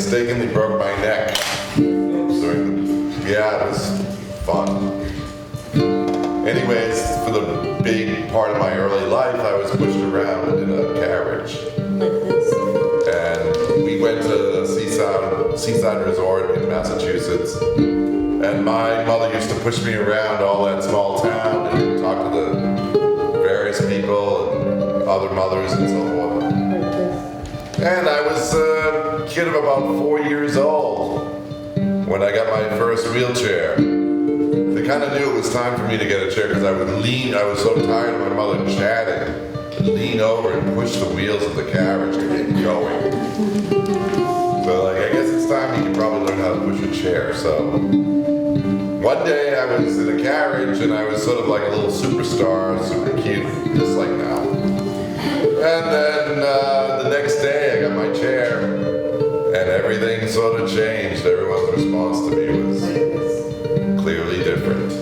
mistakenly broke my neck. Yeah, it was fun. Anyways, for the big part of my early life, I was pushed around in a carriage. Like this. And we went to a seaside resort in Massachusetts. And my mother used to push me around all that small town and talk to the various people and other mothers and so forth. And I was a kid of about 4 years old when I got my first wheelchair. They kind of knew it was time for me to get a chair because I was so tired of my mother chatting, I'd lean over and push the wheels of the carriage to get going. So I guess it's time you can probably learn how to push a chair. So one day I was in a carriage and I was sort of like a little superstar, super cute, just like now. And then the next day I got my chair and everything sort of changed. Everyone's response to me was clearly different.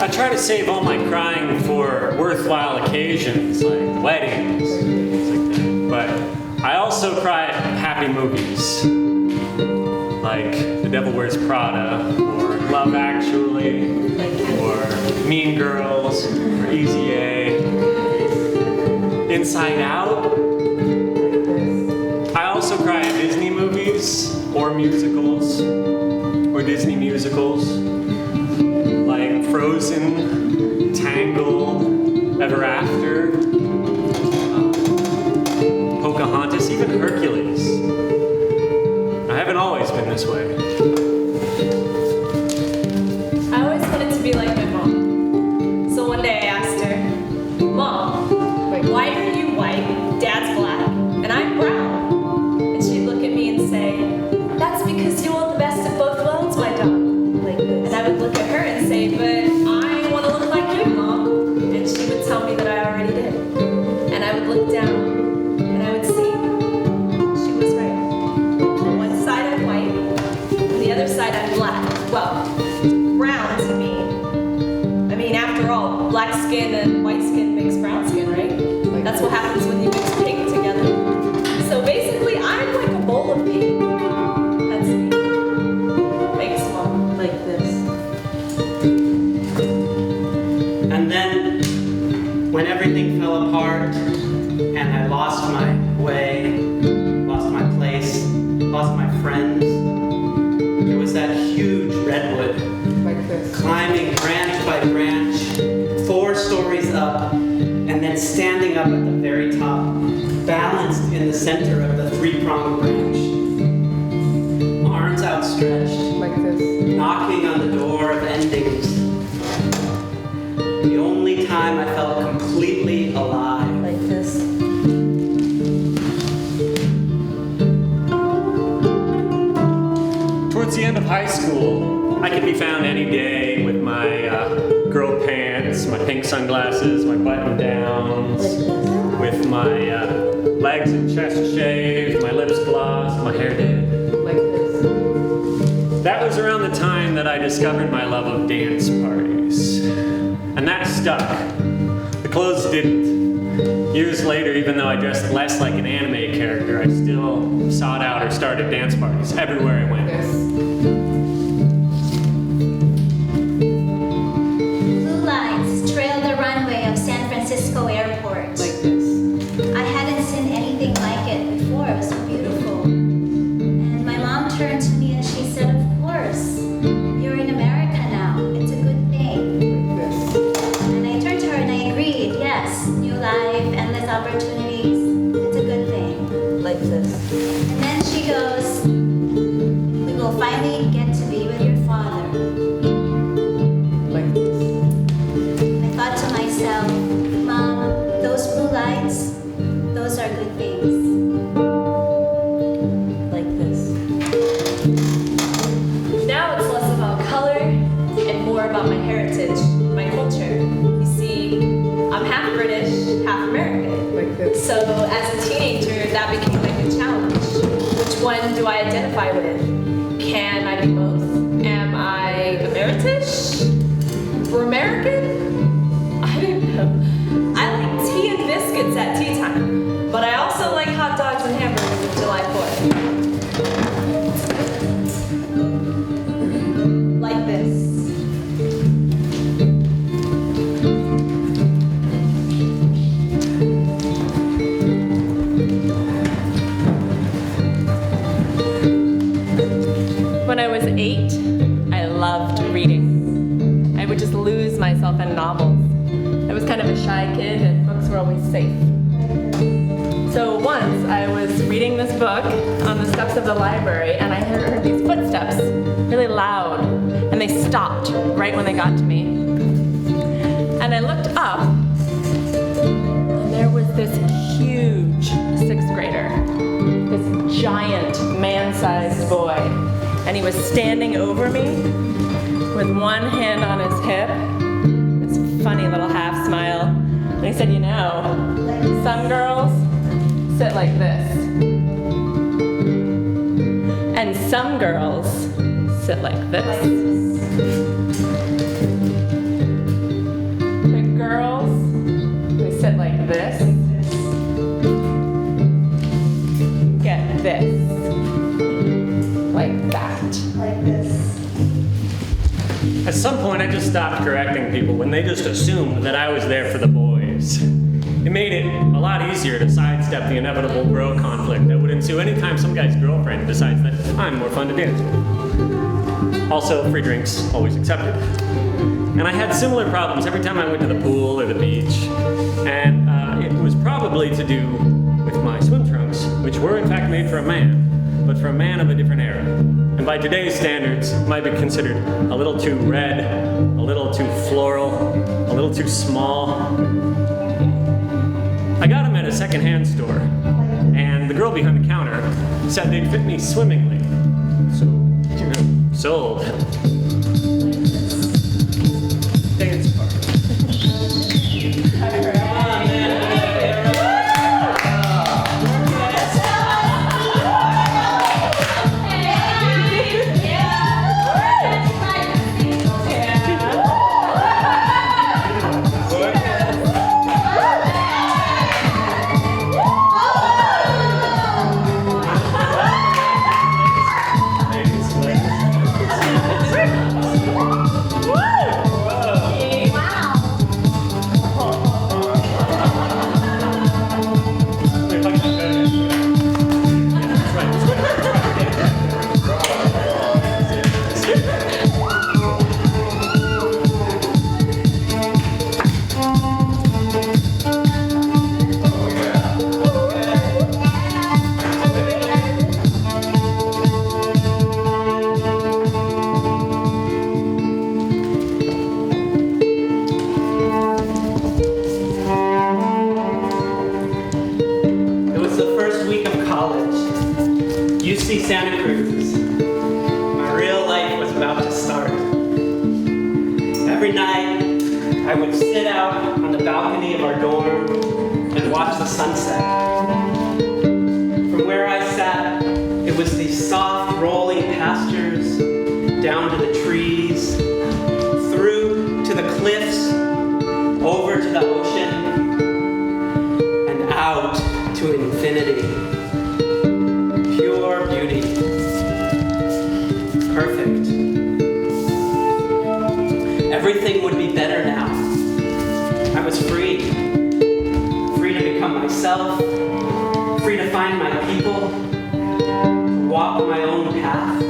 I try to save all my crying for worthwhile occasions like weddings, things like that. But I also cry at happy movies, like The Devil Wears Prada, or Love Actually, or Mean Girls, or Easy A, Inside Out. I also cry at Disney movies, or musicals, or Disney musicals, like Frozen, Tangled, Ever After, Pocahontas, even Hercules. I haven't always been this way. I always wanted to be like my mom. So one day I asked her, Mom, why are you white, Dad's black, and I'm brown? And she'd look at me and say, that's because you want the best of both worlds, my darling. And I would look at her and say, but I want to look like you, Mom. And she would tell me that I already did. And I would look down and I would see she was right. On one side I'm white, on the other side I'm black. Well, brown to me. I mean, after all, black skin and white skin makes brown skin, right? That's what happens when you mix pink together. So basically, I'm like a bowl of pink. That's me. Thanks, Mom. Like this. And then, when everything fell apart, and I lost my way, lost my place, lost my friends, there was that huge redwood, Like this. climbing branch by branch, 4 stories up, and then standing up at the very top, balanced in the center of the 3-pronged branch. Arms outstretched, Like this. knocking on the door of endings. The only time I felt completely alive. Like this. Towards the end of high school, I could be found any day with my girl pants, my pink sunglasses, my button downs, with my legs and chest shaved, my lips glossed, my hair did. Like this. That was around the time that I discovered my love of dance parties. And that stuck. The clothes didn't. Years later, even though I dressed less like an anime character, I still sought out or started dance parties everywhere I went. Blue lights trailed the runway of San Francisco Airport. Like this. I hadn't seen anything like it before. It was so beautiful. And my mom turned to me and she said, of course, you're in America now. It's a good thing. Like this. And I turned to her and I agreed, yes, new life, endless opportunities. It's a good thing. Like this. And then she goes, we will finally get to be with your father. Like this. I thought to myself, Mom, those blue lights, those are good things. Like this. Now it's less about color and more about my heritage, my culture. You see, I'm half British, half American. Like this. So as a teenager, that became like a challenge. Which one do I identify with? Can I be both? Am I Ameritish? Or American? I don't know. I like tea and biscuits at tea time, but I also like hot 8, I loved reading. I would just lose myself in novels. I was kind of a shy kid and books were always safe. So once I was reading this book on the steps of the library and I heard these footsteps really loud and they stopped right when they got to me. And I looked up and there was this huge 6th grader, this giant man-sized boy, and he was standing over me with one hand on his hip, this funny little half smile, and he said, you know, some girls sit like this, and some girls sit like this. The girls who sit like this get this, like that. Like this. At some point, I just stopped correcting people when they just assumed that I was there for the boys. It made it a lot easier to sidestep the inevitable bro conflict that would ensue anytime some guy's girlfriend decides that I'm more fun to dance with. Also, free drinks, always accepted. And I had similar problems every time I went to the pool or the beach. And it was probably to do with my swim trunks, which were in fact made for a man, but for a man of a different era. And by today's standards, might be considered a little too red, a little too floral, a little too small. I got them at a secondhand store, and the girl behind the counter said they'd fit me swimmingly. So, you know, sold. Dance party. Santa Cruz. My real life was about to start. Every night, I would sit out on the balcony of our dorm and watch the sunset. From where I sat, it was these soft, rolling pastures, down to the trees, through to the cliffs, over to the ocean, and out to infinity. Pure beauty. Perfect. Everything would be better now. I was free. Free to become myself. Free to find my people. To walk my own path.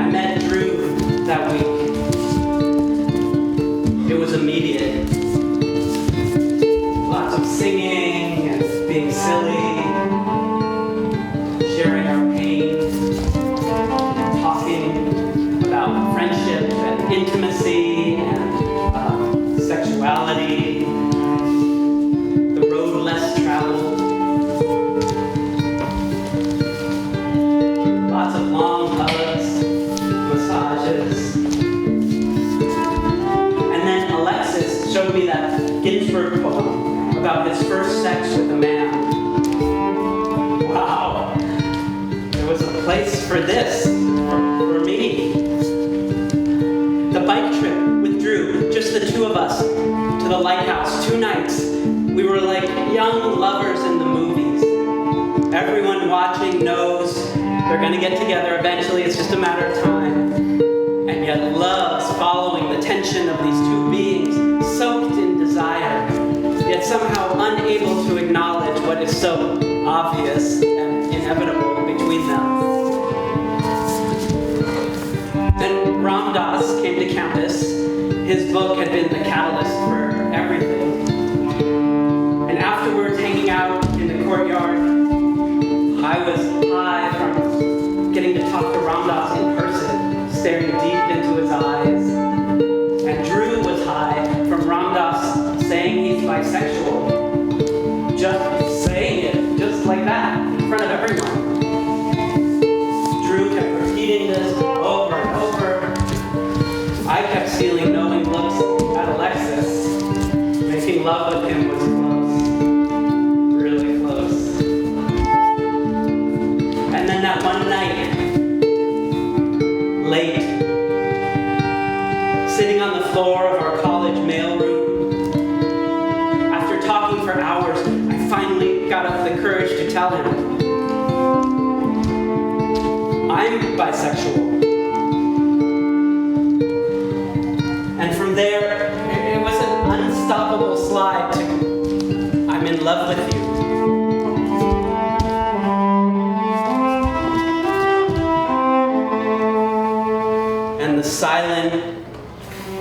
I met Drew that week. It was immediate. Lots of singing and being silly. Sharing our pain, talking about friendship and intimacy and sexuality, the road less traveled, lots of long hugs, massages, and then Alexis showed me that Ginsberg poem about his first sex with a man. Wow. Was a place for this, for me. The bike trip with Drew, just the two of us, to the lighthouse, 2 nights. We were like young lovers in the movies. Everyone watching knows they're gonna get together eventually, it's just a matter of time. And yet love's following the tension of these two beings, soaked in desire, yet somehow unable to acknowledge what is so obvious and inevitable between them. campus. His book had been the catalyst for everything. And afterwards, hanging out in the courtyard, I was high from getting to talk to Ramdas in person, staring deep into his eyes. And Drew was high from Ramdas saying he's bisexual. Just saying it, just like that, in front of everyone. Drew kept repeating this over and over. I kept stealing knowing looks at Alexis. Making love with him was close. Really close. And then that one night, late, sitting on the floor of our college mailroom, after talking for hours, I finally got up the courage to tell him, I'm bisexual. And from there, it was an unstoppable slide to, I'm in love with you. And the silent,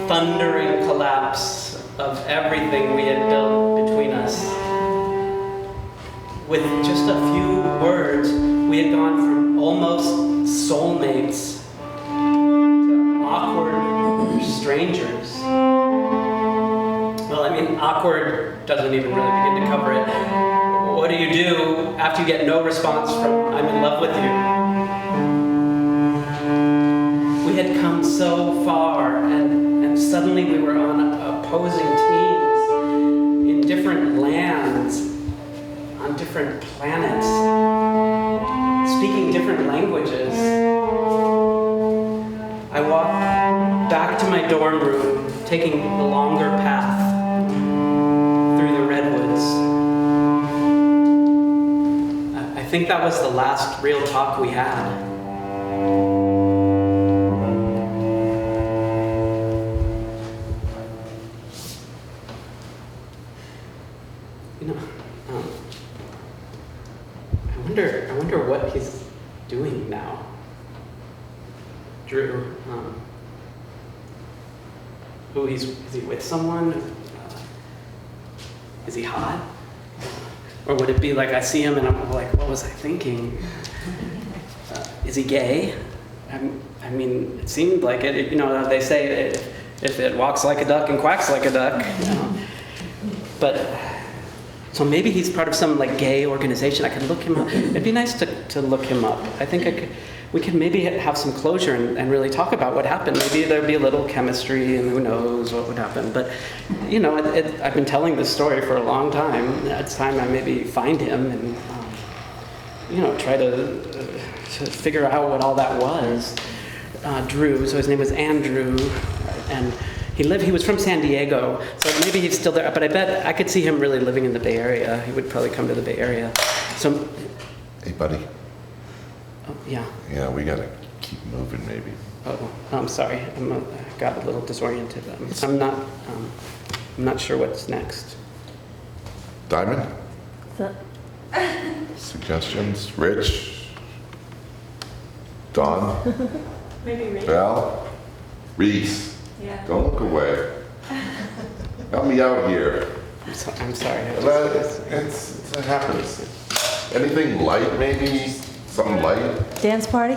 thundering collapse of everything we had built between us. With just a few words, we had gone from almost soulmates to awkward strangers. Well, I mean, awkward doesn't even really begin to cover it. What do you do after you get no response from I'm in love with you? We had come so far, and suddenly we were on opposing teams in different lands, on different planets, speaking different languages. I walked back to my dorm room, taking the longer path through the redwoods. I think that was the last real talk we had. You know, I wonder what he's doing now. Drew, is he with someone? Is he hot? Or would it be like I see him and I'm like, what was I thinking? Is he gay? I mean, it seemed like it. You know, they say if it walks like a duck and quacks like a duck. You know. But so maybe he's part of some like gay organization. I could look him up. It'd be nice to look him up. I think we could maybe have some closure and really talk about what happened. Maybe there'd be a little chemistry, and who knows what would happen. But you know, I've been telling this story for a long time. It's time I maybe find him and you know, try to figure out what all that was. Drew, so his name was Andrew, and he was from San Diego, so maybe he's still there, but I bet I could see him really living in the Bay Area. He would probably come to the Bay Area. So, Hey, buddy. oh, yeah. Yeah, we gotta keep moving, maybe. Oh, I'm sorry. I got a little disoriented. I'm not sure what's next. Diamond? So, Suggestions? Rich? Dawn? Maybe Rachel. Val? Reese? Yeah. Don't look away. Help me out here. I'm sorry. It happens. Anything light, maybe? Something light? dance party?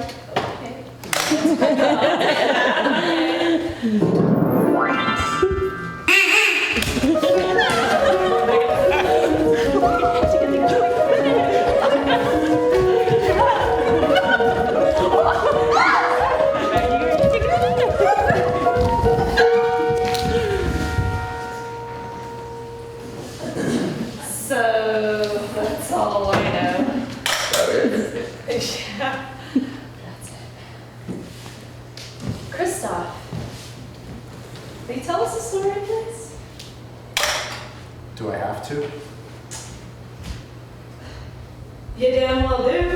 So that's all I know. That is? Yeah. That's it. Christoph, will you tell us a story, please? Do I have to? You damn well do.